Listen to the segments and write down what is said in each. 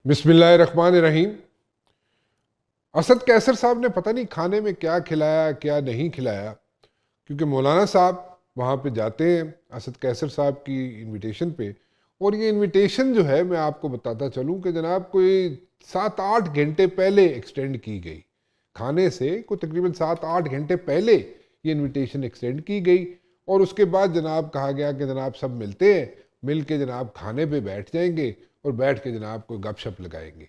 بسم اللہ الرحمن الرحیم۔ اسد کیسر صاحب نے پتہ نہیں کھانے میں کیا کھلایا کیا نہیں کھلایا، کیونکہ مولانا صاحب وہاں پہ جاتے ہیں اسد کیسر صاحب کی انویٹیشن پہ، اور یہ انویٹیشن جو ہے میں آپ کو بتاتا چلوں کہ جناب کوئی 7-8 گھنٹے پہلے ایکسٹینڈ کی گئی، کھانے سے کوئی تقریباً 7-8 گھنٹے پہلے یہ انویٹیشن ایکسٹینڈ کی گئی، اور اس کے بعد جناب کہا گیا کہ جناب سب ملتے ہیں، مل کے جناب کھانے پہ بیٹھ جائیں گے اور بیٹھ کے جناب کوئی گپ شپ لگائیں گے۔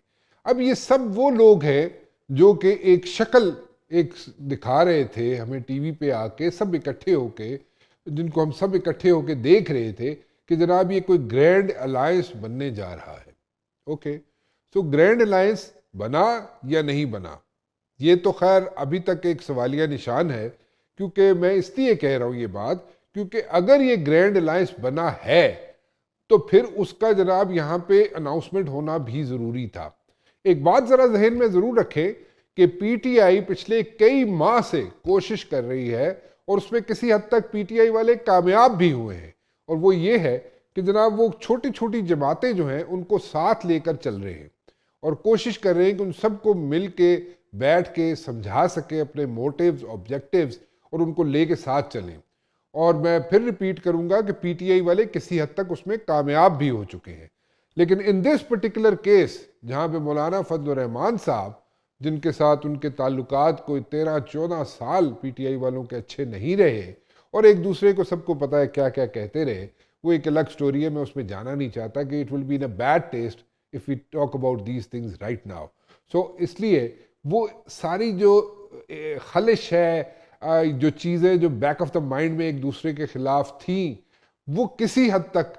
اب یہ سب وہ لوگ ہیں جو کہ ایک شکل ایک دکھا رہے تھے ہمیں ٹی وی پہ آ کے، سب اکٹھے ہو کے، جن کو ہم سب اکٹھے ہو کے دیکھ رہے تھے کہ جناب یہ کوئی گرینڈ الائنس بننے جا رہا ہے۔ اوکے، سو گرینڈ الائنس بنا یا نہیں بنا، یہ تو خیر ابھی تک ایک سوالیہ نشان ہے، کیونکہ میں اس لیے کہہ رہا ہوں یہ بات کیونکہ اگر یہ گرینڈ الائنس بنا ہے تو پھر اس کا جناب یہاں پہ اناؤنسمنٹ ہونا بھی ضروری تھا۔ ایک بات ذرا ذہن میں ضرور رکھیں کہ پی ٹی آئی پچھلے کئی ماہ سے کوشش کر رہی ہے، اور اس میں کسی حد تک پی ٹی آئی والے کامیاب بھی ہوئے ہیں، اور وہ یہ ہے کہ جناب وہ چھوٹی چھوٹی جماعتیں جو ہیں ان کو ساتھ لے کر چل رہے ہیں، اور کوشش کر رہے ہیں کہ ان سب کو مل کے بیٹھ کے سمجھا سکے اپنے موٹیوز آبجیکٹیوز، اور ان کو لے کے ساتھ چلیں۔ اور میں پھر ریپیٹ کروں گا کہ پی ٹی آئی والے کسی حد تک اس میں کامیاب بھی ہو چکے ہیں، لیکن ان دس پرٹیکولر کیس جہاں پہ مولانا فضل الرحمان صاحب، جن کے ساتھ ان کے تعلقات کوئی 13-14 سال پی ٹی آئی والوں کے اچھے نہیں رہے، اور ایک دوسرے کو سب کو پتہ ہے کیا کیا کہتے رہے، وہ ایک الگ سٹوری ہے، میں اس میں جانا نہیں چاہتا کہ it will be in a bad taste if we talk about these things right now. So اس لیے وہ ساری جو خلش ہے، جو چیزیں جو بیک آف دا مائنڈ میں ایک دوسرے کے خلاف تھیں، وہ کسی حد تک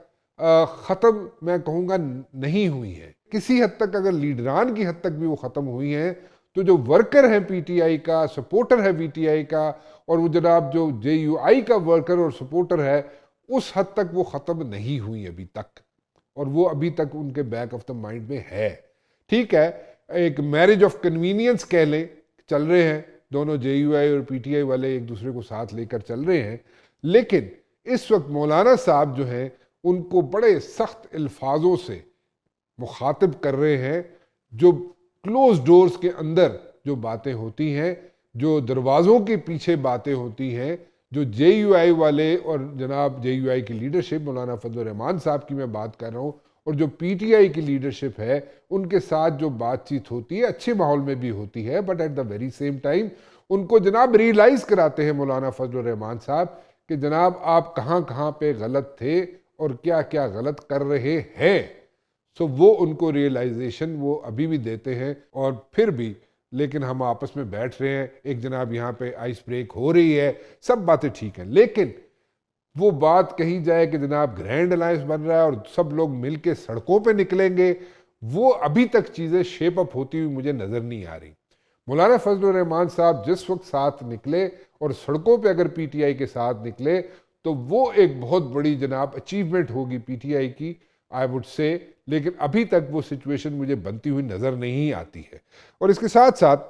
ختم میں کہوں گا نہیں ہوئی ہیں۔ کسی حد تک اگر لیڈران کی حد تک بھی وہ ختم ہوئی ہیں، تو جو ورکر ہیں پی ٹی آئی کا، سپورٹر ہے پی ٹی آئی کا، اور وہ جناب جو جے یو آئی کا ورکر اور سپورٹر ہے، اس حد تک وہ ختم نہیں ہوئی ابھی تک، اور وہ ابھی تک ان کے بیک آف دا مائنڈ میں ہے۔ ٹھیک ہے، ایک میرج آف کنوینئنس کہہ لیں، چل رہے ہیں دونوں جے یو آئی اور پی ٹی آئی والے ایک دوسرے کو ساتھ لے کر چل رہے ہیں، لیکن اس وقت مولانا صاحب جو ہیں ان کو بڑے سخت الفاظوں سے مخاطب کر رہے ہیں، جو کلوز ڈورز کے اندر جو باتیں ہوتی ہیں، جو دروازوں کے پیچھے باتیں ہوتی ہیں، جو جے یو آئی والے اور جناب جے یو آئی کی لیڈرشپ، مولانا فضل الرحمان صاحب کی میں بات کر رہا ہوں، اور جو پی ٹی آئی کی لیڈرشپ ہے، ان کے ساتھ جو بات چیت ہوتی ہے اچھے ماحول میں بھی ہوتی ہے، but at the very same time ان کو جناب ریئلائز کراتے ہیں مولانا فضل الرحمان صاحب کہ جناب آپ کہاں کہاں پہ غلط تھے اور کیا کیا غلط کر رہے ہیں۔ سو وہ ان کو ریئلائزیشن وہ ابھی بھی دیتے ہیں، اور پھر بھی لیکن ہم آپس میں بیٹھ رہے ہیں، ایک جناب یہاں پہ آئس بریک ہو رہی ہے، سب باتیں ٹھیک ہیں، لیکن وہ بات کہی جائے کہ جناب گرینڈ الائنس بن رہا ہے اور سب لوگ مل کے سڑکوں پہ نکلیں گے، وہ ابھی تک چیزیں شیپ اپ ہوتی ہوئی مجھے نظر نہیں آ رہی۔ مولانا فضل الرحمان صاحب جس وقت ساتھ نکلے اور سڑکوں پہ اگر پی ٹی آئی کے ساتھ نکلے تو وہ ایک بہت بڑی جناب اچیومنٹ ہوگی پی ٹی آئی کی، آئی وڈ سے، لیکن ابھی تک وہ سچویشن مجھے بنتی ہوئی نظر نہیں آتی ہے۔ اور اس کے ساتھ ساتھ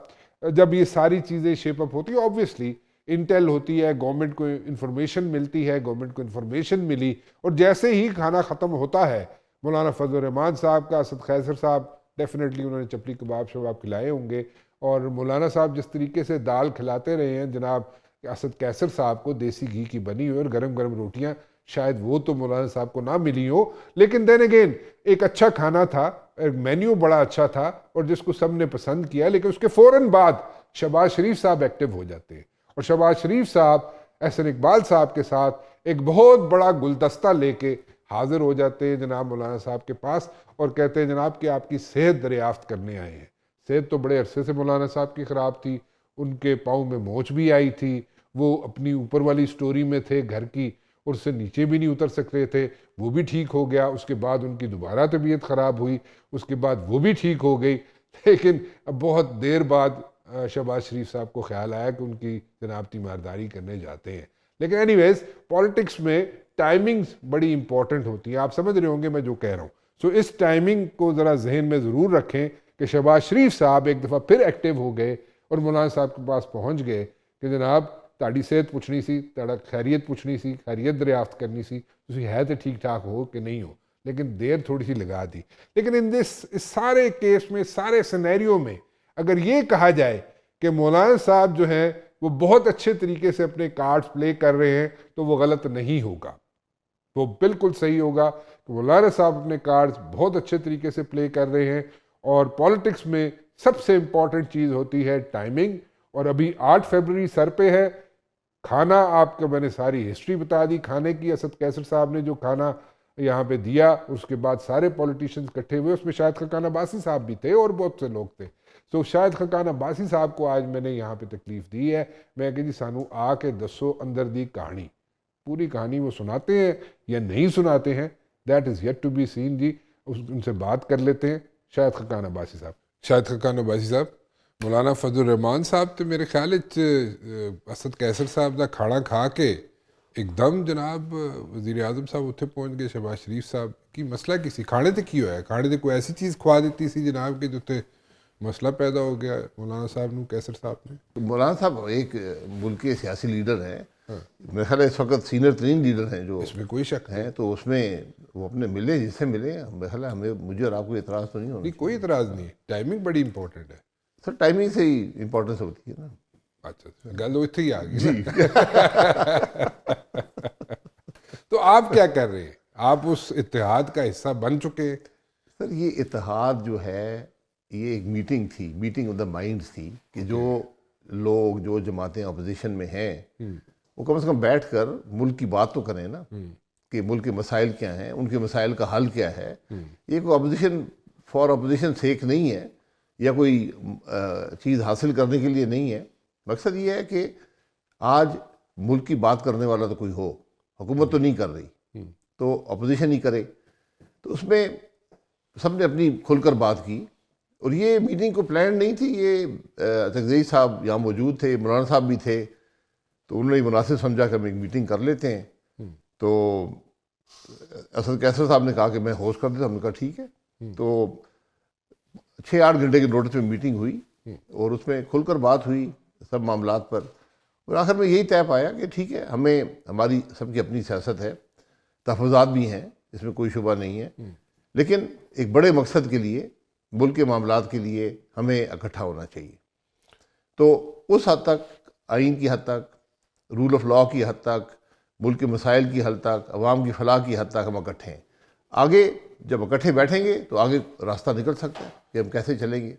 جب یہ ساری چیزیں شیپ اپ ہوتی ہیں، آبویسلی انٹیل ہوتی ہے، گورنمنٹ کو انفارمیشن ملتی ہے، گورنمنٹ کو انفارمیشن ملی، اور جیسے ہی کھانا ختم ہوتا ہے مولانا فضل الرحمان صاحب کا، اسد کیسر صاحب ڈیفینیٹلی انہوں نے چپلی کباب شباب کھلائے ہوں گے، اور مولانا صاحب جس طریقے سے دال کھلاتے رہے ہیں جناب اسد کیسر صاحب کو، دیسی گھی کی بنی ہوئی اور گرم گرم روٹیاں، شاید وہ تو مولانا صاحب کو نہ ملی ہو، لیکن دین اگین ایک اچھا کھانا تھا، ایک مینیو بڑا اچھا تھا، اور جس کو سب نے پسند کیا، لیکن اس کے فوراً بعد شہباز شریف صاحب ایکٹیو ہو جاتے ہیں، اور شہباز شریف صاحب احسن اقبال صاحب کے ساتھ ایک بہت بڑا گلدستہ لے کے حاضر ہو جاتے ہیں جناب مولانا صاحب کے پاس، اور کہتے ہیں جناب کہ آپ کی صحت دریافت کرنے آئے ہیں۔ صحت تو بڑے عرصے سے مولانا صاحب کی خراب تھی، ان کے پاؤں میں موچ بھی آئی تھی، وہ اپنی اوپر والی سٹوری میں تھے گھر کی، اور اس سے نیچے بھی نہیں اتر سکتے تھے، وہ بھی ٹھیک ہو گیا، اس کے بعد ان کی دوبارہ طبیعت خراب ہوئی، اس کے بعد وہ بھی ٹھیک ہو گئی، لیکن بہت دیر بعد شہباز شریف صاحب کو خیال آیا کہ ان کی جناب تیمارداری کرنے جاتے ہیں۔ لیکن اینی ویز پالیٹکس میں ٹائمنگز بڑی امپورٹنٹ ہوتی ہیں، آپ سمجھ رہے ہوں گے میں جو کہہ رہا ہوں۔ سو اس ٹائمنگ کو ذرا ذہن میں ضرور رکھیں کہ شہباز شریف صاحب ایک دفعہ پھر ایکٹیو ہو گئے اور مولانا صاحب کے پاس پہنچ گئے کہ جناب تاڑی صحت پوچھنی سی، تاڑا خیریت پوچھنی سی، خیریت دریافت کرنی سی، تسی ہے تو ٹھیک ٹھاک ہو کہ نہیں ہو۔ لیکن دیر تھوڑی سی لگا دی. لیکن اس سارے کیس میں, سارے سینیریو میں اگر یہ کہا جائے کہ مولانا صاحب جو ہیں وہ بہت اچھے طریقے سے اپنے کارڈز پلے کر رہے ہیں, تو وہ غلط نہیں ہوگا, وہ بالکل صحیح ہوگا کہ مولانا صاحب اپنے کارڈز بہت اچھے طریقے سے پلے کر رہے ہیں. اور پالیٹکس میں سب سے امپورٹنٹ چیز ہوتی ہے ٹائمنگ, اور ابھی 8 فروری سر پہ ہے. کھانا آپ کو میں نے ساری ہسٹری بتا دی کھانے کی. اسد کیسر صاحب نے جو کھانا یہاں پہ دیا, اس کے بعد سارے پولیٹیشنز اکٹھے ہوئے, اس میں شاہد خاقان عباسی صاحب بھی تھے اور بہت سے لوگ تھے. تو شاہد خاقان عباسی صاحب کو آج میں نے یہاں پہ تکلیف دی ہے. میں کہ جی سانو آ کے دسو اندر دی کہانی, پوری کہانی وہ سناتے ہیں یا نہیں سناتے ہیں, that is yet to be seen. جی ان سے بات کر لیتے ہیں. شاہد خاقان عباسی صاحب. شاہد خاقان عباسی صاحب, مولانا فضل الرحمان صاحب تو میرے خیال اسد کیسر صاحب کا کھانا کھا کے ایک دم جناب وزیر اعظم صاحب اتنے پہنچ گئے. شہباز شریف صاحب کی مسئلہ کسی کھانے تے کی ہوا ہے؟ کھانے تے کوئی ایسی چیز کھوا دیتی سی جناب کہ جو تے مسئلہ پیدا ہو گیا مولانا صاحب نے, کیسر صاحب نے. مولانا صاحب ایک ملک کے سیاسی لیڈر ہیں, میرے خیال ہے اس وقت سینئر ترین لیڈر ہیں جو اس میں کوئی شک ہیں, تو اس میں وہ اپنے ملے جس سے ملے. میرے خیال ہے ہمیں, مجھے اور آپ کو اعتراض تو نہیں ہونا. نہیں, کوئی اعتراض نہیں ہے. ٹائمنگ بڑی امپورٹنٹ ہے سر, ٹائمنگ سے ہی امپورٹنس ہوتی ہے نا. اچھا گل وہ اتنے ہی آ گئی. تو آپ کیا کر رہے ہیں؟ آپ اس اتحاد کا حصہ بن چکے ہیں. سر یہ اتحاد جو ہے یہ ایک میٹنگ تھی, میٹنگ آف دا مائنڈز تھی, کہ جو لوگ, جو جماعتیں اپوزیشن میں ہیں وہ کم سے کم بیٹھ کر ملک کی بات تو کریں نا, کہ ملک کے مسائل کیا ہیں, ان کے مسائل کا حل کیا ہے. یہ کوئی اپوزیشن فار اپوزیشن سیک نہیں ہے, یا کوئی چیز حاصل کرنے کے لیے نہیں ہے. مقصد یہ ہے کہ آج ملک کی بات کرنے والا تو کوئی ہو, حکومت تو نہیں کر رہی تو اپوزیشن ہی کرے. تو اس میں سب نے اپنی کھل کر بات کی, اور یہ میٹنگ کو پلان نہیں تھی. یہ تغذئی صاحب یہاں موجود تھے, مولانا صاحب بھی تھے, تو انہوں نے مناسب سمجھا کہ ہم ایک میٹنگ کر لیتے ہیں. تو اسد کیسر صاحب نے کہا کہ میں ہوسٹ کر دیتا. ہم نے کہا ٹھیک ہے. تو 6-8 گھنٹے کے نوٹس میں میٹنگ ہوئی, اور اس میں کھل کر بات ہوئی سب معاملات پر, اور آخر میں یہی طے پایا کہ ٹھیک ہے, ہمیں, ہماری سب کی اپنی سیاست ہے, تحفظات بھی ہیں, اس میں کوئی شبہ نہیں ہے, لیکن ایک بڑے مقصد کے لیے, ملک کے معاملات کے لیے ہمیں اکٹھا ہونا چاہیے. تو اس حد تک, آئین کی حد تک, رول آف لاء کی حد تک, ملک کے مسائل کی حد تک, عوام کی فلاح کی حد تک ہم اکٹھے ہیں. آگے جب اکٹھے بیٹھیں گے تو آگے راستہ نکل سکتا ہے کہ ہم کیسے چلیں گے.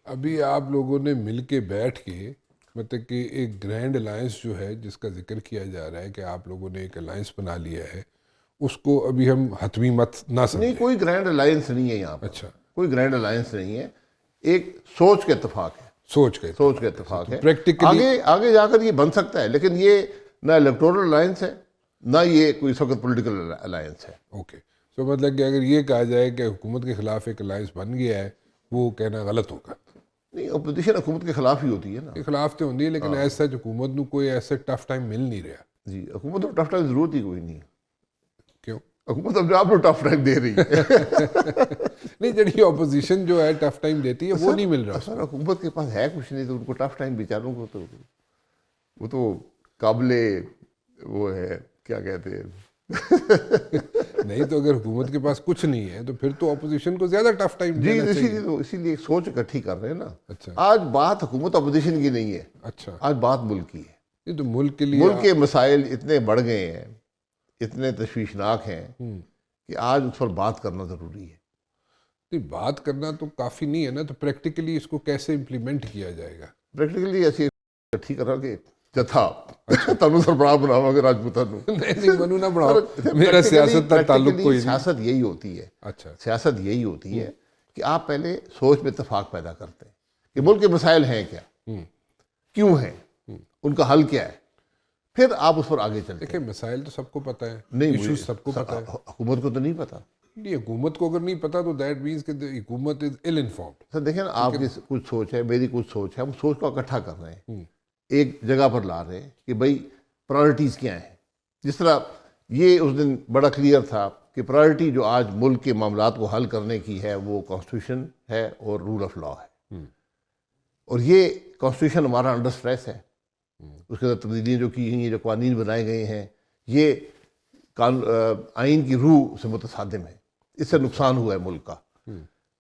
ابھی آپ لوگوں نے مل کے بیٹھ کے, مطلب کہ ایک گرینڈ الائنس جو ہے جس کا ذکر کیا جا رہا ہے کہ آپ لوگوں نے ایک الائنس بنا لیا ہے, اس کو ابھی ہم حتمی مت نہ سمجھیں. نہیں, کوئی گرینڈ الائنس نہیں ہے یہاں پر. اچھا, کوئی گرینڈ الائنس نہیں ہے, ایک سوچ کے اتفاق ہے. سوچ کے اتفاق ہے. پریکٹیکلی آگے جا کر یہ بن سکتا ہے, لیکن یہ نہ الیکٹورل الائنس ہے, نہ یہ کوئی اس وقت پولیٹیکل الائنس ہے. اوکے, تو مطلب کہ اگر یہ کہا جائے کہ حکومت کے خلاف ایک الائنس بن گیا ہے, وہ کہنا غلط ہوگا. نہیں, اپوزیشن حکومت کے خلاف ہی ہوتی ہے نا. خلاف تو ہوتی ہے, لیکن ایسا حکومت نو کوئی ایسے ٹف ٹائم مل نہیں رہا. جی, حکومت کو ٹف ٹائم ضرورت ہی کوئی نہیں. کیوں؟ حکومت اپنے آپ کو ٹف ٹائم دے رہی ہے. نہیں, جڑی اپوزیشن جو ہے ٹف ٹائم دیتی ہے وہ نہیں مل رہا. سر حکومت کے پاس ہے کچھ نہیں, تو ان کو ٹف ٹائم بیچاروں کو تو وہ تو قابل وہ ہے, کیا کہتے ہیں. نہیں, تو اگر حکومت کے پاس کچھ نہیں ہے تو پھر تو اپوزیشن کو زیادہ ٹف ٹائم جی, دینا چاہیے. اسی لیے سوچ اکٹھی کر رہے ہیں نا. اچھا, آج بات حکومت اپوزیشن کی نہیں ہے. اچھا, آج بات ملک کی ہے. یہ تو ملک کے لیے, ملک کے مسائل اتنے بڑھ گئے ہیں, اتنے تشویشناک ہیں کہ آج اس پر بات کرنا ضروری ہے. نہیں, بات کرنا تو کافی نہیں ہے نا, تو پریکٹیکلی اس کو کیسے امپلیمنٹ کیا جائے گا؟ پریکٹیکلی ایسی اکٹھی کرا کہ جتھا تنو سربراہ بناوا گے راجپوتاں نو. نہیں, منو نہ بناؤ, میرا سیاست تک تعلق کوئی نہیں. سیاست یہی ہوتی ہے. اچھا, سیاست یہی ہوتی ہے کہ آپ پہلے سوچ میں اتفاق پیدا کرتے ہیں کہ ملک کے مسائل ہیں کیا, کیوں ہیں, ان کا حل کیا ہے, پھر آپ اس پر آگے چلتے ہیں. دیکھیں, مسائل تو سب کو پتہ ہے, نہیں, ایشوز سب کو پتہ ہے. حکومت کو تو نہیں پتا. نہیں, حکومت کو اگر نہیں پتا تو دیٹ مینس کہ حکومت از ill informed. سر دیکھیں نا, آپ کی کچھ سوچ ہے, میری کچھ سوچ ہے, ہم سوچ کو اکٹھا کر رہے ہیں, ایک جگہ پر لا رہے ہیں کہ بھائی پرائرٹیز کیا ہیں. جس طرح یہ اس دن بڑا کلیئر تھا کہ پرائرٹی جو آج ملک کے معاملات کو حل کرنے کی ہے وہ کانسٹیٹیوشن ہے اور رول آف لاء ہے. اور یہ کانسٹیٹیوشن ہمارا انڈر سٹریس ہے, اس کے اندر تبدیلیاں جو کی گئی ہیں, جو قوانین بنائے گئے ہیں, یہ آئین کی روح سے متصادم ہے. اس سے نقصان ہوا ہے ملک کا.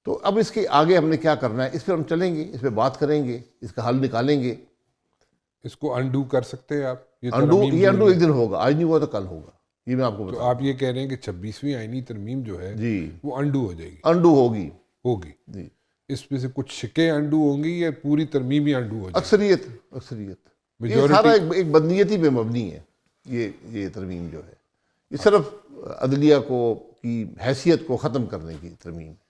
تو اب اس کے آگے ہم نے کیا کرنا ہے, اس پہ ہم چلیں گے, اس پہ بات کریں گے, اس کا حل نکالیں گے. اس کو انڈو کر سکتے ہیں آپ؟ یہ انڈو ترمیم ایک دن ہوگا, آج نہیں ہوا تو کل ہوگا, یہ میں آپ کو تو بتا. آپ یہ کہہ رہے ہیں کہ 26ویں آئینی ترمیم جو ہے جی وہ انڈو ہو جائے گی؟ انڈو ہوگی ہوگی. جی. اس میں سے کچھ شکیں انڈو ہوں گی یا پوری ترمیم ہی انڈو ہو جائے اکثریت یہ سارا ایک بدنیتی پہ مبنی ہے. یہ ترمیم جو ہے یہ صرف عدلیہ کی حیثیت کو ختم کرنے کی ترمیم ہے.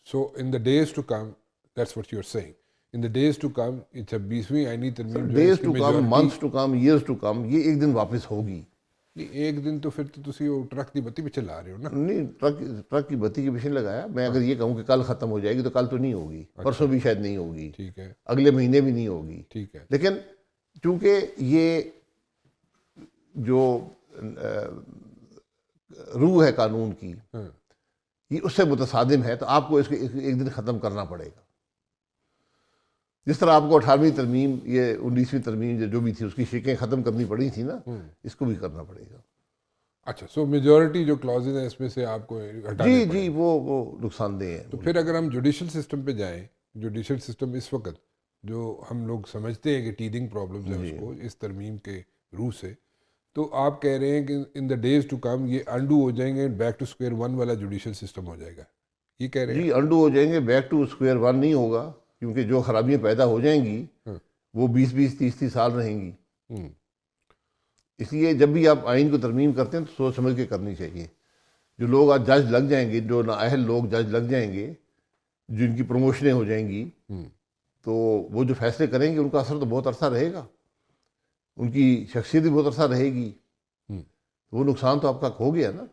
So in the days to come, that's what you are seeing, in the days to come یہ 26ویں آئینی ترمیم جو ہے ڈیز اس کی to come, majority months to come, years to come, یہ ایک دن واپس ہوگی. ایک دن تو پھر تو تسی وہ ٹرک کی بتی پہ چلا رہے ہو نا. نہیں, ٹرک کی بتی کے پیچھے لگایا. میں اگر یہ کہوں کہ کل ختم ہو جائے گی تو کل تو نہیں ہوگی, پرسوں بھی شاید نہیں ہوگی, ٹھیک ہے, اگلے مہینے بھی نہیں ہوگی. ٹھیک ہے. لیکن چونکہ یہ جو روح ہے قانون کی یہ اس سے متصادم ہے, تو آپ کو اس کو ایک دن ختم کرنا پڑے گا. جس طرح آپ کو 18ویں ترمیم, یہ 19ویں ترمیم جو بھی تھی اس کی شکیں ختم کرنی پڑی تھی نا, اس کو بھی کرنا پڑے گا. اچھا, سو میجورٹی جو کلازز ہیں اس میں سے آپ کو ہٹانے پڑیں. جی وہ نقصان دہ ہے. تو پھر اگر ہم جوڈیشل سسٹم پہ جائیں, جوڈیشل سسٹم اس وقت جو ہم لوگ سمجھتے ہیں کہ ٹیدنگ پرابلمز ہیں اس کو اس ترمیم کے روح سے, تو آپ کہہ رہے ہیں کہ ان دا ڈیز ٹو کم یہ انڈو ہو جائیں گے, بیک ٹو اسکوائر ون والا جوڈیشل سسٹم ہو جائے گا, یہ کہہ رہے ہیں؟ جی انڈو ہو جائیں گے, بیک ٹو اسکوائر ون نہیں ہوگا, کیونکہ جو خرابیاں پیدا ہو جائیں گی وہ 20-30 سال رہیں گی. اس لیے جب بھی آپ آئین کو ترمیم کرتے ہیں تو سوچ سمجھ کے کرنی چاہیے. جو لوگ آج جج لگ جائیں گے, جو نااہل لوگ جج لگ جائیں گے, جن کی پروموشنیں ہو جائیں گی, تو وہ جو فیصلے کریں گے ان کا اثر تو بہت عرصہ رہے گا, ان کی شخصیت بھی بہت عرصہ رہے گی. وہ نقصان تو آپ کا ہو گیا نا.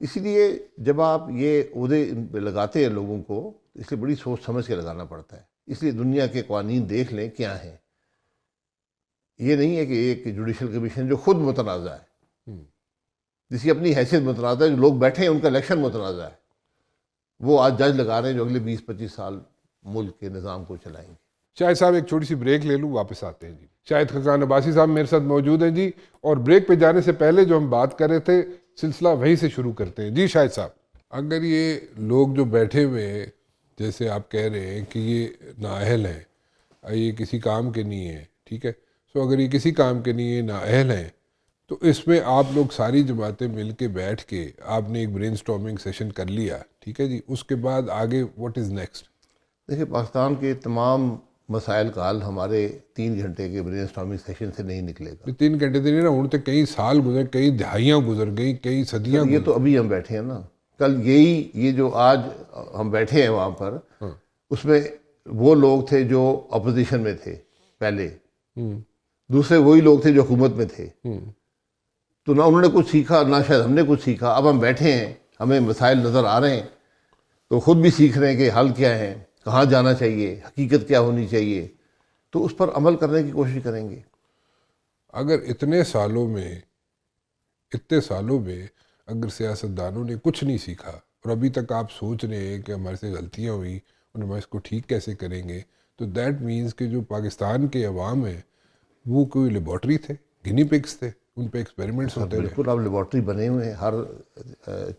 اسی لیے جب آپ یہ عہدے لگاتے ہیں لوگوں کو, اس لیے بڑی سوچ سمجھ کے لگانا پڑتا ہے. اس لیے دنیا کے قوانین دیکھ لیں کیا ہیں. یہ نہیں ہے کہ ایک جوڈیشل کمیشن جو خود متنازع ہے, جس کی اپنی حیثیت متنازع ہے, جو لوگ بیٹھے ہیں ان کا الیکشن متنازع ہے, وہ آج جج لگا رہے ہیں جو اگلے 20-25 سال ملک کے نظام کو چلائیں گے. شاہد صاحب ایک چھوٹی سی بریک لے لوں, واپس آتے ہیں جی. شاہد خقان عباسی صاحب میرے ساتھ موجود ہیں جی, اور بریک پہ جانے سے پہلے جو ہم بات کر رہے تھے سلسلہ وہیں سے شروع کرتے ہیں. جی شاہد صاحب, اگر یہ لوگ جو بیٹھے ہوئے ہیں, جیسے آپ کہہ رہے ہیں کہ یہ نااہل ہیں, یہ کسی کام کے نہیں ہیں, ٹھیک ہے, سو اگر یہ کسی کام کے نہیں ہیں, نااہل ہیں, تو اس میں آپ لوگ ساری جماعتیں مل کے بیٹھ کے آپ نے ایک برین سٹارمنگ سیشن کر لیا, ٹھیک ہے جی, اس کے بعد آگے واٹ از نیکسٹ؟ دیکھیں, پاکستان کے تمام مسائل کا حل ہمارے 3 گھنٹے کے برین سٹارمنگ سیشن سے نہیں نکلے گا. 3 گھنٹے تو نہیں نا, ہوں تو کئی سال گزر, کئی دہائیاں گزر گئی, کئی صدیاں یہ تو ابھی ہم بیٹھے ہیں نا. کل یہ جو آج ہم بیٹھے ہیں وہاں پر, اس میں وہ لوگ تھے جو اپوزیشن میں تھے پہلے, دوسرے وہی لوگ تھے جو حکومت میں تھے. تو نہ انہوں نے کچھ سیکھا, نہ شاید ہم نے کچھ سیکھا. اب ہم بیٹھے ہیں, ہمیں مسائل نظر آ رہے ہیں, تو خود بھی سیکھ رہے ہیں کہ حل کیا ہے, کہاں جانا چاہیے, حقیقت کیا ہونی چاہیے, تو اس پر عمل کرنے کی کوشش کریں گے. اگر اتنے سالوں میں اگر سیاستدانوں نے کچھ نہیں سیکھا اور ابھی تک آپ سوچ رہے ہیں کہ ہمارے سے غلطیاں ہوئیں اور ہم اس کو ٹھیک کیسے کریں گے, تو دیٹ مینس کہ جو پاکستان کے عوام ہیں وہ کوئی لیبارٹری تھے, گنی پگس تھے, ان پہ ایکسپیریمنٹس ہوتے رہے. بالکل, آپ لیبارٹری بنے ہوئے ہیں. ہر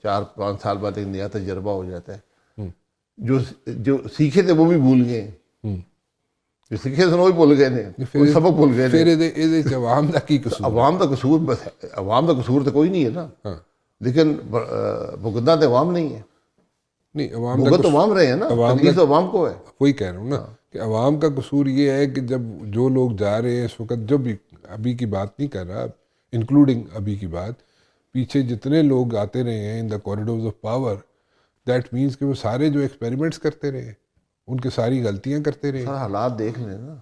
4-5 سال بعد ایک نیا تجربہ ہو جاتا ہے. جو سیکھے تھے وہ بھی بھول گئے, جو سیکھے تھے وہ بھی بھول گئے, کوئی سبق بھول گئے. پھر عوام کا کی قصور؟ عوام کا قصور بس ہے, عوام کا قصور تو کوئی نہیں ہے نا, لیکن بھگتنا تو عوام نہیں ہے. نہیں, عوام بھگت عوام رہے ہیں نا, تکلیف تو عوام کو ہے. وہی کہہ رہا ہوں نا کہ عوام کا قصور یہ ہے کہ جب جو لوگ جا رہے ہیں اس وقت, جو بھی ابھی کی بات نہیں کر رہا, انکلوڈنگ ابھی کی بات, پیچھے جتنے لوگ آتے رہے ہیں in the corridors of power, that means کہ وہ سارے جو ایکسپیریمنٹس کرتے رہے, ان کے ساری غلطیاں کرتے رہے. سر حالات دیکھ لیں نا,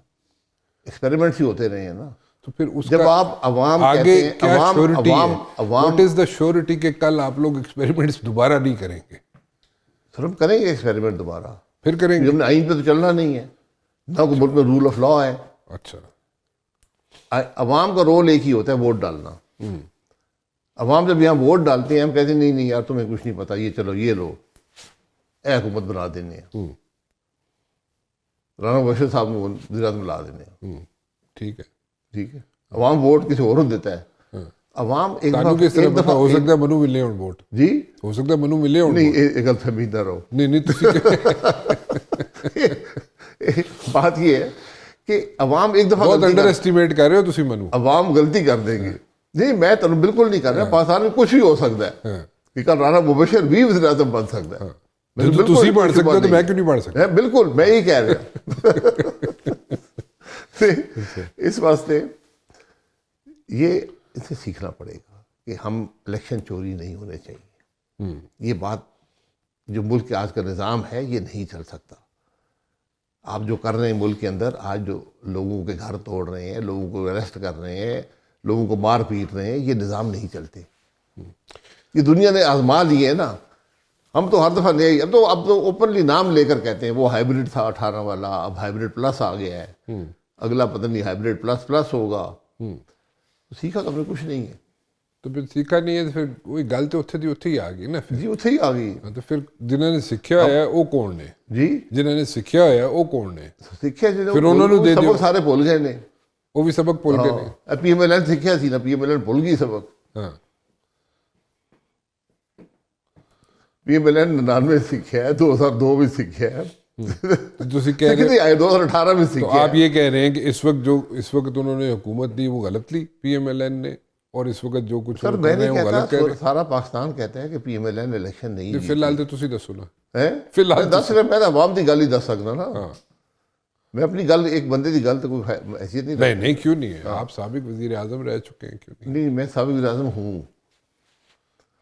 ایکسپیریمنٹس ہی ہوتے رہے ہیں نا. تو پھر اس جب آپ عوام آگے کہتے ہیں, کیا شیورٹی ہے, عوام واٹ از دا شیورٹی کہ کل آپ لوگ ایکسپیریمنٹس دوبارہ نہیں کریں گے؟ سر ہم کریں گے ایکسپیریمنٹ دوبارہ, پھر کریں گے. ہم نے آئین پہ تو چلنا نہیں ہے, نہ کوئی ملک میں رول آف لا ہے. اچھا, عوام کا رول ایک ہی ہوتا ہے, ووٹ ڈالنا. عوام جب یہاں ووٹ ڈالتے ہیں, ہم کہتے ہیں نہیں یار تمہیں کچھ نہیں پتا, یہ چلو یہ لو, اے حکومت بنا دینے ہیں, رانا بشیر صاحب کو وزیر اعظم بنا دینے ہیں. ٹھیک ہے. ٹھیک ہے, عوام ووٹ کسی اور کو دیتا ہے, عوام ایک تانو کس طرح پتا ہو سکتا ہے منو ملے ہون ووٹ جی ہو سکتا ہے منو ملے ہون نہیں ایک غلط فہمی نہ رہو. نہیں تسی بات یہ ہے کہ عوام ایک دفعہ بہت انڈر ایسٹیمیٹ کر رہے ہو تسی منو. عوام غلطی کر دیں گے. نہیں میں تو بالکل نہیں کر رہا. پاکستان میں کچھ بھی ہو سکتا ہے کہ کل رانا مبشر بھی وزیر اعظم بن سکتا ہے. جو تسی بن سکتے ہو تو میں کیوں نہیں بن سکتا؟ بالکل میں ہی کہہ رہا اس واسطے یہ اس سے سیکھنا پڑے گا کہ ہم الیکشن چوری نہیں ہونے چاہیے. یہ بات جو ملک کے آج کا نظام ہے یہ نہیں چل سکتا. آپ جو کر رہے ہیں ملک کے اندر آج جو لوگوں کے گھر توڑ رہے ہیں, لوگوں کو اریسٹ کر رہے ہیں, لوگوں کو مار پیٹ رہے ہیں, یہ نظام نہیں چلتے. یہ دنیا نے آزما لیے ہے نا. ہم تو ہر دفعہ نہیں, اب تو اوپنلی نام لے کر کہتے ہیں وہ ہائیبریڈ تھا 18 والا, اب ہائیبریڈ پلس آ گیا ہے, اگلا پتہ نہیں ہائیبریڈ پلس ہوگا. سیکھا تو ہمیں کچھ نہیں ہے. تو پھر سیکھا نہیں ہے تو پھر وہی گل تو اتھے ہی آ گئی نا. جی اتھے ہی آ گئی. تو پھر جنہوں نے سیکھیا ہوا ہے وہ کون نے؟ جی جنہوں نے سیکھیا ہوا ہے وہ کون نے؟ سیکھیا پھر انہوں نے دے دیو. سبق سارے بھول گئے نے. وہ بھی سبق بھول گئے نے. پی ایم ایل این سیکھیا سی نا, پی ایم ایل این بھول گئی سبق. ہاں پی ایم ایل این 99 سیکھیا ہے, 2002 میں سیکھیا ہے, تسی کہہ رہے 2018 میں تو سیکھیا آپ یہ کہہ رہے ہیں کہ اس وقت انہوں نے حکومت دی وہ غلط لی پی ایم ایل این نے, اور اس وقت جو کچھ سر کر میں رہے نے ہیں وہ غلط کہہ رہے کہتا سارا پاکستان کہتا ہے کہ P M L N election نہیں ہیں. فی الحال تو تسی دسو نا. فی الحال دس رہے, میں عوام کی گل ہی دس سکنا نا. ہاں میں اپنی گل ایک بندے کی گل تو کوئی حیثیت نہیں. نہیں کیوں نہیں ہے, آپ سابق وزیر اعظم رہ چکے ہیں, کیوں نہیں؟ نہیں میں سابق وزیر اعظم ہوں.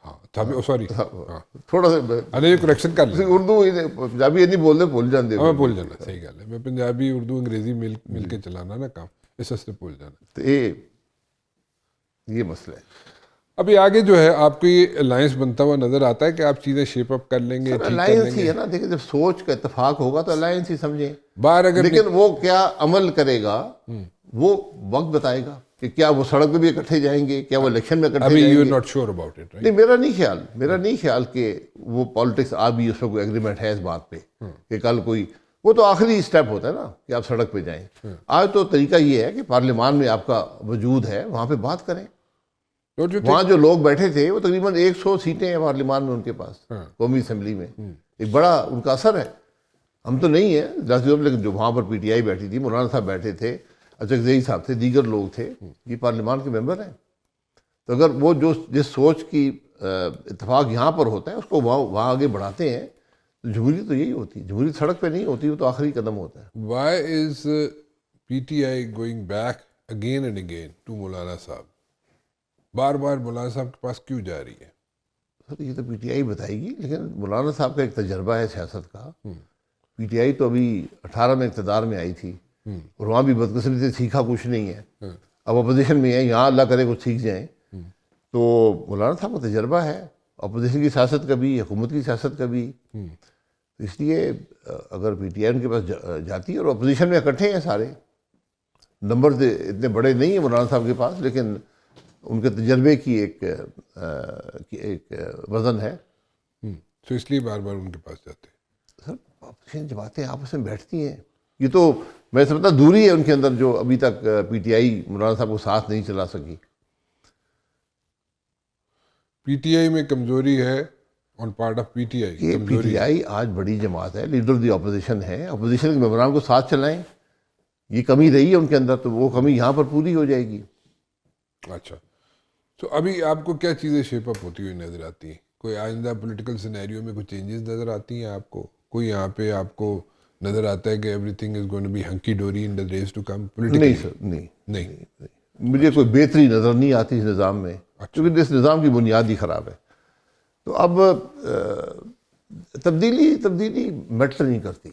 ہاں سوری تھوڑا سا یہ کریکشن کر لیں. اردو پنجابی نہیں بولتے بھول جاندے. ہمیں بھول جانا صحیح گل ہے. میں پنجابی اردو انگریزی مل کے چلانا نا کام, اس واسطے بھول جانا. تو یہ مسئلہ ہے. ابھی آگے جو ہے آپ کو یہ الائنس بنتا ہوا نظر آتا ہے کہ آپ چیزیں شیپ اپ کر لیں گے, ٹھیک کر لیں الائنس ہی گے. ہے نا. دیکھیں جب سوچ کا اتفاق ہوگا تو الائنس ہی سمجھیں. باہر اگر لیکن وہ کیا عمل کرے گا وہ وقت بتائے گا کہ کیا وہ سڑک پہ بھی اکٹھے جائیں گے, کیا وہ الیکشن میں اکٹھے ابھی جائیں یو گے. Not sure about it. نہیں میرا نہیں خیال کہ وہ پالیٹکس بھی اس میں کوئی ایگریمنٹ ہے اس بات پہ کہ کل کوئی, وہ تو آخری سٹیپ ہوتا ہے نا کہ آپ سڑک پہ جائیں. آج تو طریقہ یہ ہے کہ پارلیمان میں آپ کا وجود ہے, وہاں پہ بات کریں. وہاں جو لوگ بیٹھے تھے وہ تقریباً 100 سیٹیں ہیں پارلیمان میں ان کے پاس, قومی اسمبلی میں. ایک بڑا ان کا اثر ہے. ہم تو نہیں ہیں لیکن جو وہاں پر پی ٹی آئی بیٹھی تھی, مولانا صاحب بیٹھے تھے, اچکزئی صاحب تھے, دیگر لوگ تھے, یہ پارلیمان کے ممبر ہیں. تو اگر وہ جس سوچ کی اتفاق یہاں پر ہوتا ہے اس کو وہاں آگے بڑھاتے ہیں تو جمہوریت تو یہی ہوتی ہے. جمہوریت سڑک پہ نہیں ہوتی, وہ تو آخری قدم ہوتا ہے. Why is P T I going back again and again to Maulana Sahib? بار بار مولانا صاحب کے پاس کیوں جا رہی ہے؟ سر یہ تو پی ٹی آئی بتائے گی, لیکن مولانا صاحب کا ایک تجربہ ہے سیاست کا. پی ٹی آئی تو ابھی 18 میں اقتدار میں آئی تھی اور وہاں بھی بدقسمتی سے سیکھا کچھ نہیں ہے. اب اپوزیشن میں ہے, یہاں اللہ کرے کچھ سیکھ جائیں. تو مولانا صاحب کا تجربہ ہے اپوزیشن کی سیاست کا بھی, حکومت کی سیاست کا بھی. اس لیے اگر پی ٹی آئی ان کے پاس جاتی ہے, اور اپوزیشن میں اکٹھے ہیں سارے, نمبر اتنے بڑے نہیں ہیں مولانا صاحب کے پاس, لیکن ان کے تجربے کی ایک وزن ہے. تو اس لیے بار بار ان کے پاس جاتے ہیں. سر اپوزیشن جماعتیں آپس میں بیٹھتی ہیں, یہ تو میں سمجھتا دوری ہے ان کے اندر جو ابھی تک پی ٹی آئی مولانا صاحب کو ساتھ نہیں چلا سکی. پی ٹی آئی میں کمزوری ہے on part of P T آئی. یہ پی ٹی آئی آج بڑی جماعت ہے, لیڈر دی اپوزیشن ہے, اپوزیشن کے ممبران کو ساتھ چلائیں. یہ کمی رہی ہے ان کے اندر, تو وہ کمی یہاں پر پوری ہو جائے گی. اچھا, تو ابھی آپ کو کیا چیزیں شیپ اپ ہوتی ہوئی نظر آتی ہیں؟ کوئی آئندہ پولیٹیکل سینیریو میں کوئی چینجز نظر آتی ہیں آپ کو؟ کوئی یہاں پہ آپ کو نظر آتا ہے کہ everything is going to be hunky dory in the days to come politically? نہیں سر, نہیں مجھے کوئی بہتری نظر نہیں آتی اس نظام میں, کیونکہ اس نظام کی بنیاد ہی خراب ہے. تو اب تبدیلی میٹر نہیں کرتی.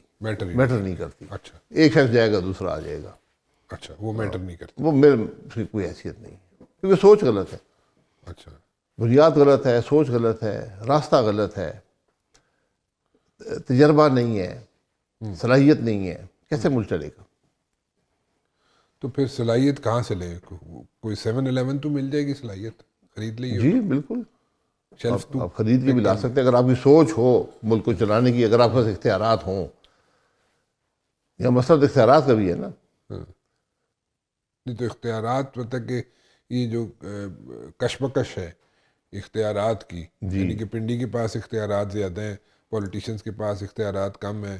اچھا, ایک شخص جائے گا دوسرا آ جائے گا. اچھا, وہ میٹر نہیں کرتی. وہ میرے کوئی حیثیت نہیں, کیونکہ سوچ غلط ہے. اچھا, بنیاد غلط ہے, سوچ غلط ہے, راستہ غلط ہے, تجربہ نہیں ہے, صلاحیت نہیں ہے, کیسے ملک چلے گا؟ تو پھر صلاحیت کہاں سے لیں؟ کوئی 7-11 تو مل جائے گی صلاحیت, خرید لئیے. جی بالکل, شیلف تو آپ خرید کے بھی لا سکتے ہیں اگر آپ کی سوچ ہو ملک کو چلانے کی, اگر آپ کے پاس اختیارات ہوں. یا مسئلہ اختیارات کا بھی ہے نا. نہیں تو اختیارات مطلب کہ یہ جو کشمکش ہے اختیارات کی، یعنی کہ پنڈی کے پاس اختیارات زیادہ ہیں، پولیٹیشنز کے پاس اختیارات کم ہیں،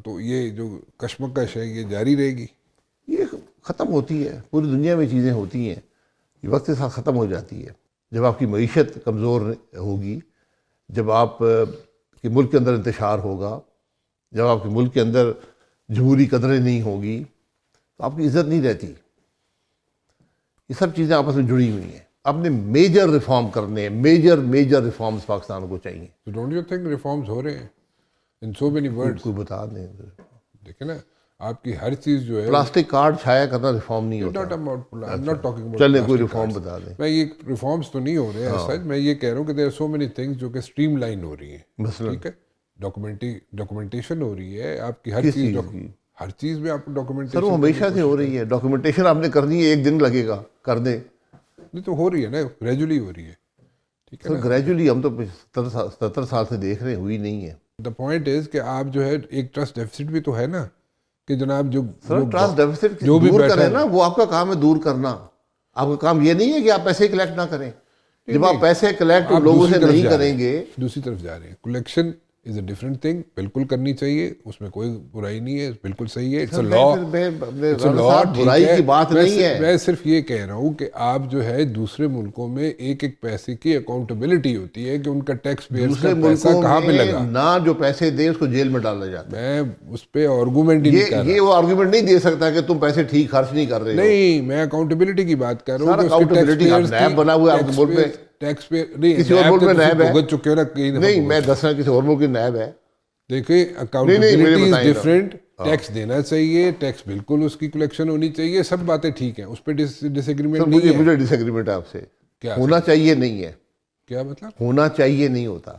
تو یہ جو کشمکش ہے یہ جاری رہے گی؟ یہ ختم ہوتی ہے، پوری دنیا میں چیزیں ہوتی ہیں، یہ وقت کے ساتھ ختم ہو جاتی ہے. جب آپ کی معیشت کمزور ہوگی، جب آپ کے ملک کے اندر انتشار ہوگا، جب آپ کے ملک کے اندر جمہوری قدریں نہیں ہوگی تو آپ کی عزت نہیں رہتی. یہ سب چیزیں آپس میں جڑی ہوئی ہیں. اپنے میجر ریفارم کرنے ہیں، میجر ریفارمز پاکستان کو چاہیے. ڈونٹ یو تھنک ریفارمز ہو رہے ہیں ان سو مینی ورڈز؟ کوئی بتا دیں. دیکھیں نا، آپ کی ہر چیز جو ہے پلاسٹک کارڈ چھایا کرنا ریفارم نہیں ہوتا. چلیں کوئی ریفارم بتا دیں. میں یہ ریفارمز تو نہیں ہو رہے ہیں سچ، میں یہ کہہ رہا ہوں کہ دیر سو مینی تھنگز جو کہ اسٹریم لائن ہو رہی ہیں. مثلا ٹھیک ہے، ڈاکومنٹیشن ہو رہی ہے آپ کی ہر چیز، ہر چیز میں آپ کو سر ڈاکومنٹیشن وہ ہمیشہ سے ہو رہی ہے. ڈاکومنٹیشن آپ نے کرنی ہے، ایک دن لگے گا، کر دیں. نہیں تو ہو رہی ہے نا، گریجولی ہو رہی ہے. ٹھیک ہے سر گریجولی ہم تو 70 سال سے دیکھ رہے ہیں، ہوئی نہیں ہے. دا پوائنٹ از کہ آپ جو ہے ایک ٹرسٹ ڈیفیسٹ بھی تو ہے نا، کہ جناب جو سر ٹرسٹ ڈیفیسٹ جو بھی دور بیٹھا کریں نا، وہ آپ کا کام ہے دور کرنا. آپ کا کام یہ نہیں ہے کہ آپ پیسے کلیکٹ نہ کریں. جب آپ پیسے کلیکٹ لوگوں سے نہیں کریں گے، دوسری طرف جا رہے ہیں. Collection is a different thing, بالکل کرنی چاہیے، اس میں کوئی برائی نہیں ہے، بالکل صحیح ہے. اٹس اے لا، برائی کی بات نہیں ہے. میں صرف یہ کہہ رہا ہوں کہ آپ جو ہے دوسرے ملکوں میں ایک ایک پیسے کی اکاؤنٹیبلٹی ہوتی ہے کہ ان کا ٹیکس پیئرز کا دوسرے پیسہ ملکوں کہاں پہ میں لگا. نہ جو پیسے دے اس کو جیل میں ڈالا جاتا ہے. میں اس پہ آرگومنٹ ہی نہیں کر رہا. یہ وہ آرگومنٹ نہیں دے سکتا کہ تم پیسے ٹھیک خرچ نہیں کر رہے ہو. نہیں، میں اکاؤنٹیبلٹی کی بات کر رہا ہوں. سر اکاؤنٹیبلٹی نیب بنا ہوا ہے آپ کے ملک میں. ٹیکس پیئر نہیں، کسی اور ملک میں نیب ہے؟ بھگت چکے ہو نا کہیں دفعہ. نہیں، میں دس رہا کسی اور ملک کی نیب ہے. دیکھیں اکاؤنٹیبلٹی از ڈفرینٹ. ٹیکس دینا چاہیے، ٹیکس بالکل اس کی کلیکشن ہونی چاہیے، سب باتیں ٹھیک ہیں، اس پہ ڈس ایگریمنٹ نہیں ہے. مجھے ڈس ایگریمنٹ ہے آپ سے. کیا ہونا چاہیے نہیں ہے. کیا مطلب؟ ہونا چاہیے نہیں ہوتا.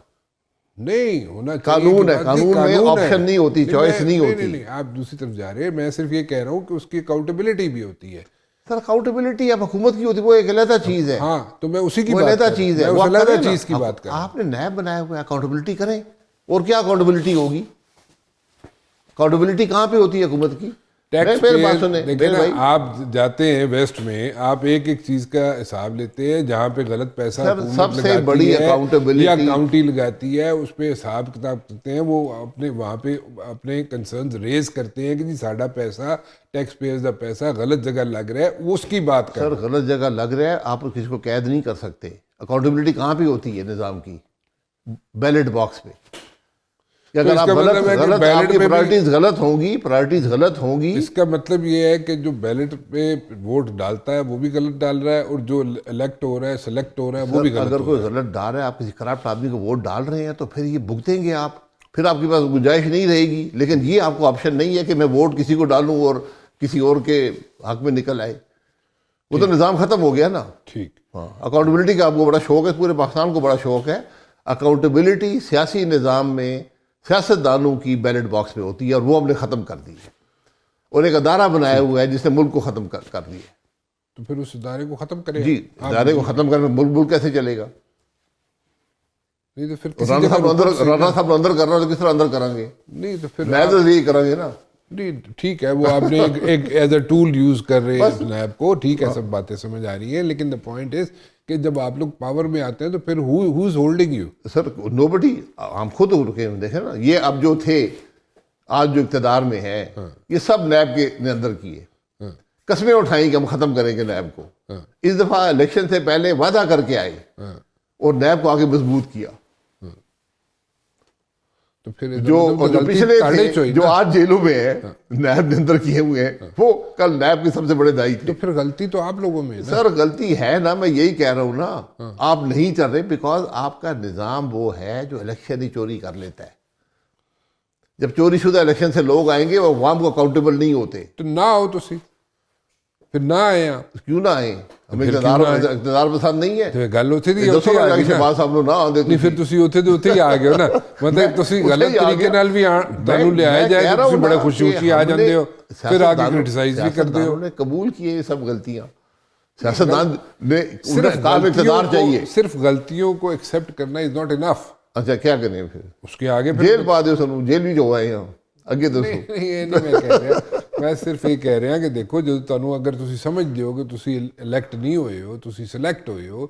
نہیں ہونا چاہیے. قانون ہے، قانون میں آپشن نہیں ہوتی، چوائس نہیں ہوتی. نہیں، آپ دوسری طرف جا رہے ہیں. میں صرف یہ کہہ رہا ہوں کہ اس کی اکاؤنٹیبلٹی بھی ہوتی ہے. سر اکاؤنٹیبلٹی اب حکومت کی ہوتی ہے، وہ ایک علیحدہ چیز ہے. ہاں تو میں اسی کی وہ بات علیحدہ چیز ہے. وہ علیحدہ چیز کی بات کر رہا ہوں. آپ نے نیب بنایا ہوا ہے، اکاؤنٹیبلٹی کریں. اور کیا اکاؤنٹیبلٹی ہوگی؟ اکاؤنٹیبلٹی کہاں پہ ہوتی ہے حکومت کی؟ ٹیکس دیکھیں نا، آپ جاتے ہیں ویسٹ میں، آپ ایک ایک چیز کا حساب لیتے ہیں، جہاں پہ غلط پیسہ سب سے بڑی اکاؤنٹیبلٹی یا کاؤنٹی لگاتی ہے، اس پہ حساب کتاب کرتے ہیں. وہ اپنے وہاں پہ اپنے کنسرنز ریز کرتے ہیں کہ جی ساڈا پیسہ، ٹیکس پیئرز کا پیسہ غلط جگہ لگ رہا ہے، اس کی بات کر. سر غلط جگہ لگ رہا ہے، آپ کسی کو قید نہیں کر سکتے. اکاؤنٹیبلٹی کہاں پہ ہوتی ہے نظام کی؟ بیلٹ باکس پہ. اگر آپ غلط آپ کی پرائرٹیز غلط ہوں گی. اس کا مطلب یہ ہے کہ جو بیلٹ پہ ووٹ ڈالتا ہے وہ بھی غلط ڈال رہا ہے، اور جو الیکٹ ہو رہا ہے، سلیکٹ ہو رہا ہے، وہ بھی غلط. اگر کوئی غلط ڈال رہا ہے، آپ کسی کرپٹ آدمی کو ووٹ ڈال رہے ہیں، تو پھر یہ بھگتیں گے آپ. پھر آپ کے پاس گنجائش نہیں رہے گی. لیکن یہ آپ کو آپشن نہیں ہے کہ میں ووٹ کسی کو ڈالوں اور کسی اور کے حق میں نکل آئے. وہ تو نظام ختم ہو گیا نا. ٹھیک. ہاں، اکاؤنٹیبلٹی کا آپ کو بڑا شوق ہے، پورے پاکستان کو بڑا شوق ہے. اکاؤنٹیبلٹی سیاسی نظام میں سیاست دانوں کی بیلٹ باکس میں ہوتی ہے، اور وہ ہم نے ختم کر دی ہے. اور ایک ادارہ بنایا ہوا ہے جس نے ملک کو ختم کر دیا. تو پھر اس ادارے کو ختم کریں. جی، ادارے کو ختم کرنے ملک کیسے چلے گا؟ نہیں تو پھر رانا صاحب اندر کر رہا ہے تو کس طرح اندر کریں گے؟ نہیں تو پھر میں تو یہی کریں گے نا. نہیں ٹھیک ہے، وہ آپ نے ایک ایز اے ٹول یوز کر رہے ہیں نیب کو. ٹھیک ہے، سب باتیں سمجھ آ رہی ہیں، لیکن دا پوائنٹ از کہ جب آپ لوگ پاور میں آتے ہیں تو پھر who is holding you? Sir nobody. ہم خود رکے دیکھیں نا، یہ اب جو تھے آج جو اقتدار میں ہے، یہ سب نیب کے اندر کیے. قسمیں اٹھائیں کہ ہم ختم کریں گے نیب کو. اس دفعہ الیکشن سے پہلے وعدہ کر کے آئے اور نیب کو آگے مضبوط کیا. تو پھر جو پچھلے تھے، جو آج جیلوں میں ہیں، نیب نے اندر کیے ہوئے ہیں، وہ کل نیب کے سب سے بڑے دائی تھے. تو پھر غلطی تو آپ لوگوں میں ہے نا. سر غلطی ہے نا، میں یہی کہہ رہا ہوں نا. آپ نہیں چل رہے بیکاز آپ کا نظام وہ ہے جو الیکشن ہی چوری کر لیتا ہے. جب چوری شدہ الیکشن سے لوگ آئیں گے وہ عوام کو اکاؤنٹیبل نہیں ہوتے. تو نہ آؤ تو سی، پھر نہ آئے آپ. کیوں نہ آئیں؟ ہمیں اقتدار پسند نہیں ہے. گل اتنے دی دسو کے بعد سب لوگ نہ آتے. نہیں پھر تسی اتنے دے اتنے ہی آ گئے ہو نا. مطلب تسی غلط طریقے نال بھی تانوں لیا جائے تو تسی بڑے خوشی خوشی آ جاندے ہو، پھر آگے کرٹیسائز بھی کرتے ہو. نے قبول کیے یہ سب غلطیاں. سیاستدان نے کام اقتدار چاہیے. صرف غلطیوں کو ایکسیپٹ کرنا از ناٹ انف. اچھا کیا کریں پھر؟ اس کے آگے جیل پا دو. سنو جیل بھی جو ہوئے ہیں آگے دسو. نہیں میں کہہ رہا ਮੈਂ ਸਿਰਫ ਇਹ ਕਹਿ ਰਿਹਾ ਕਿ ਦੇਖੋ ਜਦੋਂ ਤੁਹਾਨੂੰ ਅਗਰ ਤੁਸੀਂ ਸਮਝਦੇ ਹੋ ਕਿ ਤੁਸੀਂ ਇਲੈਕਟ ਨਹੀਂ ਹੋਏ ਹੋ, ਤੁਸੀਂ ਸਿਲੈਕਟ ਹੋਏ ਹੋ,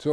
So,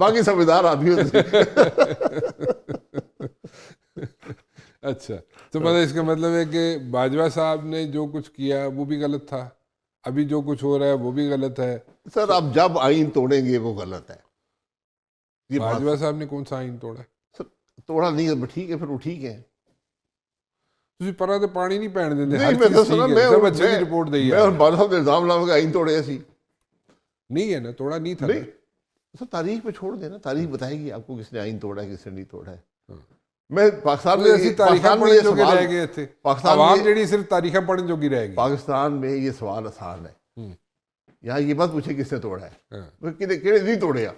باقی سمجھدار آدمی ہوتے تھے. اچھا تو مطلب اس کا مطلب ہے کہ باجوہ صاحب نے جو کچھ کیا وہ بھی غلط تھا, ابھی جو کچھ ہو رہا ہے وہ بھی غلط ہے. سر آپ جب آئین توڑیں گے وہ غلط ہے. یہ بات باجوہ صاحب نے کون سا آئین توڑا؟ سر توڑا نہیں ہے, ٹھیک ہے پھر وہ ٹھیک ہے. تسی پرا تے پانی نہیں پین دیندے, نہیں ہر میں چیز تو ٹھیک سنا ہے, سب اچھے کی رپورٹ دئی میں اور ہے. بالا صاحب نے الزام لاؤں گا آئین توڑے ایسی نہیں ہے نا, توڑا نہیں تھا نا. نہیں. سر تاریخ پہ چھوڑ دینا, تاریخ بتائے گی آپ کو کس نے آئین توڑا ہے کس نے نہیں توڑا ہے. میں پاکستان میں ایسی تاریخیں پاکستان میں پڑھن یہ جو کہ رہ سوال گئے تھے, پاکستان عوام میں جڑی صرف تاریخیں پڑھن جو کی رہ گئی. پاکستان میں یہ سوال آسان ہے. یہاں یہ مت پوچھے کس نے توڑا ہے, کہڑے نہیں توڑے آپ.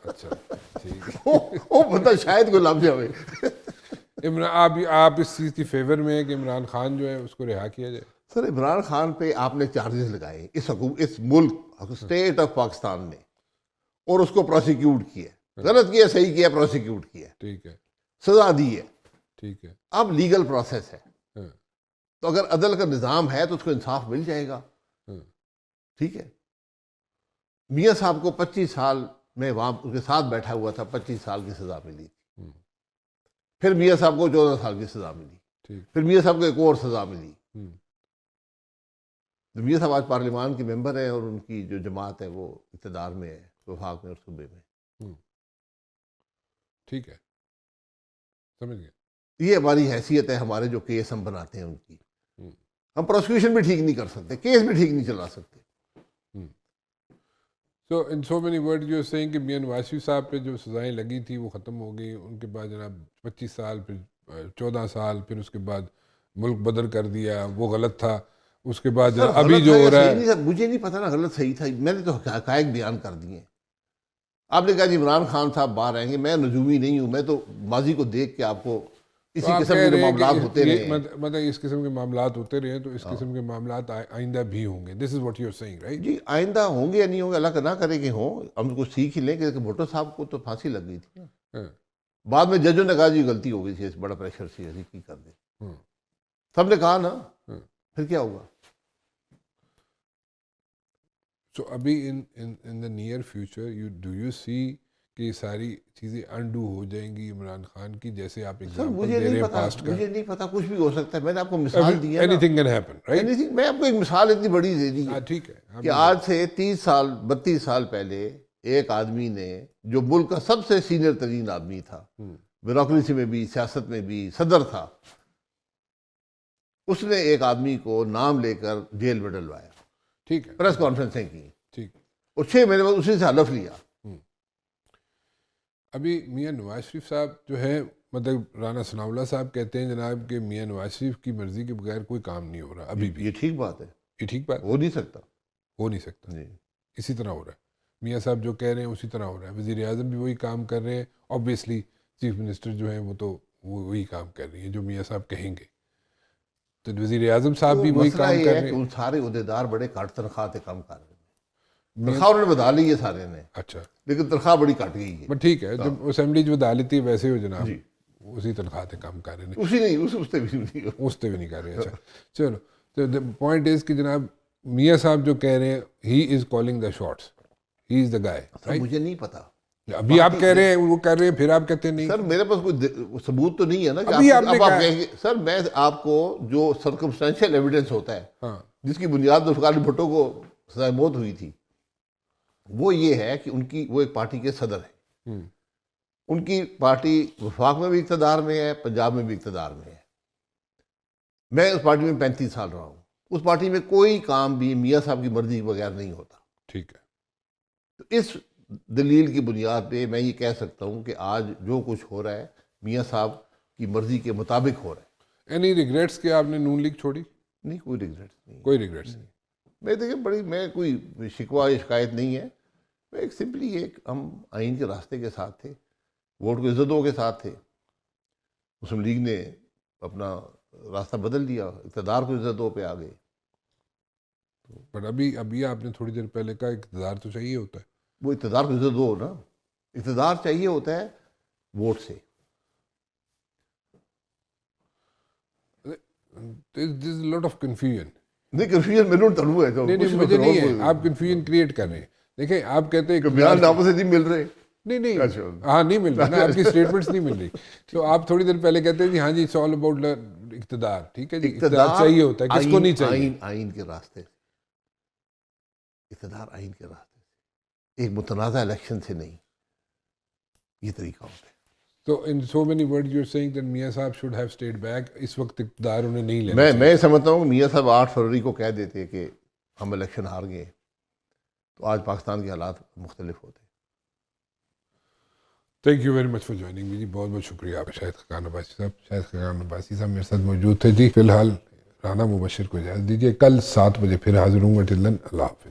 اچھا ٹھیک ہے. وہ بندہ شاید کوئی لب جاوے. آپ اس چیز کی فیور میں ہے کہ عمران خان جو ہے اس کو رہا کیا جائے؟ سر عمران خان پہ آپ نے چارجز لگائے اس ملک اسٹیٹ آف پاکستان نے, اور اس کو پروسیکیوٹ کیا, غلط کیا صحیح کیا, پروسیکیوٹ کیا, ٹھیک ہے, سزا دی ہے. ٹھیک ہے. اب لیگل پروسیس ہے, تو اگر عدل کا نظام ہے تو اس کو انصاف مل جائے گا. ٹھیک ہے. میاں صاحب کو 25 سال میں وہاں اس کے ساتھ بیٹھا ہوا تھا, 25 سال کی سزا ملی. پھر میاں صاحب کو 14 سال کی سزا ملی. پھر میاں صاحب کو ایک اور سزا ملی. میاں صاحب آج پارلیمان کے ممبر ہیں اور ان کی جو جماعت ہے وہ اقتدار میں ہے, وفاق میں اور صوبے میں. ٹھیک ہے, سمجھ گئے. یہ ہماری حیثیت ہے, ہمارے جو کیس ہم بناتے ہیں ان کی, ہم پروسیکیوشن بھی ٹھیک نہیں کر سکتے, کیس بھی ٹھیک نہیں چلا سکتے. So in so many words you are saying کہ میاں نواز شریف صاحب پہ جو سزائیں لگی تھی وہ ختم ہو گئی, ان کے بعد جناب 25 سال پھر 14 سال, پھر اس کے بعد ملک بدر کر دیا, وہ غلط تھا. اس کے بعد ابھی جو ہو رہا ہے, مجھے نہیں پتا نا غلط صحیح تھا, میں نے تو حقائق بیان کر دیے. آپ نے کہا جی عمران خان صاحب باہر آئیں گے, میں نجومی نہیں ہوں, میں تو ماضی کو دیکھ کے آپ کو اسی قسم کے معاملات ہوتے رہے ہیں. مطلب اس قسم کے معاملات ہوتے رہے ہیں تو اس قسم کے معاملات آئندہ بھی ہوں گے. This is what you are seeing right? جی آئندہ ہوں گے یا نہیں ہوں گے, اللہ نہ کرے کہ ہوں, ہم کو سیکھ ہی لیں کہ بھٹو صاحب کو تو پھانسی لگ گئی تھی, بعد میں ججوں نے کہا جی غلطی ہو گئی تھی, بڑا پریشر سی ایسی کی کر دیں, سب نے کہا نا, پھر کیا ہوگا. سو ابھی in the near future do you see کہ یہ ساری چیزیں انڈو ہو جائیں گی عمران خان کی, جیسے آپ ایگزامپل دے رہے ہیں پاسٹ کا؟ مجھے نہیں پتا, کچھ بھی ہو سکتا ہے. میں نے آپ کو مثال دی ہے, any thing can happen right. میں آپ کو ایک مثال اتنی بڑی دے دی ٹھیک ہے کہ آج سے 30 سال 32 سال پہلے ایک آدمی نے, جو ملک کا سب سے سینئر ترین آدمی تھا, بیوروکریسی میں بھی, سیاست میں بھی, صدر تھا, اس نے ایک آدمی کو نام لے کر جیل میں ڈلوایا, ٹھیک ہے, پریس کانفرنسیں کی, ٹھیک, اور 6 مہینے بعد اسی سے حلف لیا. ابھی میاں نواز شریف صاحب جو ہے, مطلب رانا ثناء اللہ صاحب کہتے ہیں جناب کہ میاں نواز شریف کی مرضی کے بغیر کوئی کام نہیں ہو رہا ابھی بھی. یہ ٹھیک بات ہے, یہ ٹھیک بات ہو نہیں سکتا, ہو نہیں سکتا. جی اسی طرح ہو رہا ہے, میاں صاحب جو کہہ رہے ہیں اسی طرح ہو رہا ہے. وزیر اعظم بھی وہی کام کر رہے ہیں, آبویسلی چیف منسٹر جو ہیں وہ تو وہی کام کر رہی ہیں جو میاں صاحب کہیں گے, تو وزیر اعظم صاحب بھی وہی کام کر رہے ہیں. ان سارے عہدیدار بڑے کٹ تنخواہ سے کام کر رہے ہیں, تنخواہ انہوں نے بتا لی ہے سارے نے, اچھا, لیکن تنخواہ بڑی کٹ گئی ہے. بٹ ٹھیک ہے, جب اسمبلی جو بتا لیتی ہے ویسے ہو جناب, اسی تنخواہ سے کام کر رہے ہیں. اسی نہیں, اس پہ بھی نہیں, اس پہ بھی نہیں کر رہے. اچھا چلو, تو پوائنٹ از کہ جناب میاں صاحب جو کہہ رہے ہیں, ہی از کالنگ دا شاٹس, ہی از دا گائے. مجھے نہیں پتا, ابھی آپ کہہ رہے ہیں وہ کر رہے ہیں, پھر آپ کہتے ہیں نہیں. سر میرے پاس کوئی ثبوت تو نہیں ہے نا ابھی آپ نے کہا. سر میں آپ کو جو سرکمسٹینشیل ایویڈنس ہوتا ہے جس کی بنیاد پر ذوالفقار بھٹو کو سزائے موت ہوئی تھی, وہ یہ ہے کہ وہ ایک پارٹی کے صدر ہیں, ان کی پارٹی وفاق میں بھی اقتدار میں ہے, پنجاب میں بھی اقتدار میں ہے. میں اس پارٹی میں 35 سال رہا ہوں, اس پارٹی میں کوئی کام بھی میاں صاحب کی مرضی کے بغیر نہیں ہوتا. ٹھیک ہے, تو اس دلیل کی بنیاد پہ میں یہ کہہ سکتا ہوں کہ آج جو کچھ ہو رہا ہے میاں صاحب کی مرضی کے مطابق ہو رہا ہے. اینی ریگریٹس کہ آپ نے نون لیگ چھوڑی؟ نہیں, کوئی ریگریٹس نہیں, کوئی ریگریٹس نہیں. میں دیکھیں میں کوئی شکوہ یا شکایت نہیں ہے, میں ایک سمپلی ہم آئین کے راستے کے ساتھ تھے, ووٹ کو عزتوں کے ساتھ تھے. مسلم لیگ نے اپنا راستہ بدل دیا, اقتدار کو عزتوں پہ آ گئے. بٹ ابھی آپ نے تھوڑی دیر پہلے کہا اقتدار تو چاہیے ہوتا ہے. وہ اقتدار کو عزت دو نا, اقتدار چاہیے ہوتا ہے ووٹ سے. There's a lot of confusion. نہیں, کنفیوژن میرے طلوع ہے, نہیں مجھے نہیں ہے, آپ کنفیوژن کریٹ کر رہے ہیں. دیکھیں آپ کہتے ہیں بیان ناموں سے نہیں مل رہے. نہیں ہاں نہیں مل رہی نا، آپ کی اسٹیٹمنٹس نہیں مل رہی. تو آپ تھوڑی دیر پہلے کہتے ہیں جی ہاں جی اٹس آل اباؤٹ اقتدار. ٹھیک ہے جی، اقتدار چاہیے ہوتا ہے، کس کو نہیں چاہیے؟ آئین کے راستے سے، اقتدار آئین کے راستے سے، ایک متنازع الیکشن سے نہیں. یہ طریقہ ہوتا ہے. تو in so many word you are seeing that Mian Sahab should have stayed back. اس وقت اقتدار انہیں نہیں لینا چاہیے. میں سمجھتا ہوں کہ میاں صاحب 8 فروری کو کہہ دیتے کہ ہم الیکشن ہار گئے تو آج پاکستان کے حالات مختلف ہوتے. Thank you very much for joining me جی، بہت بہت شکریہ آپ شاہد خاقان عباسی صاحب. شاہد خاقان عباسی صاحب میرے ساتھ موجود تھے جی. فی الحال رانا مبشر کو اجازت دیجیے، کل 7 بجے پھر حاضر ہوں گا. ٹل دین اللہ حافظ.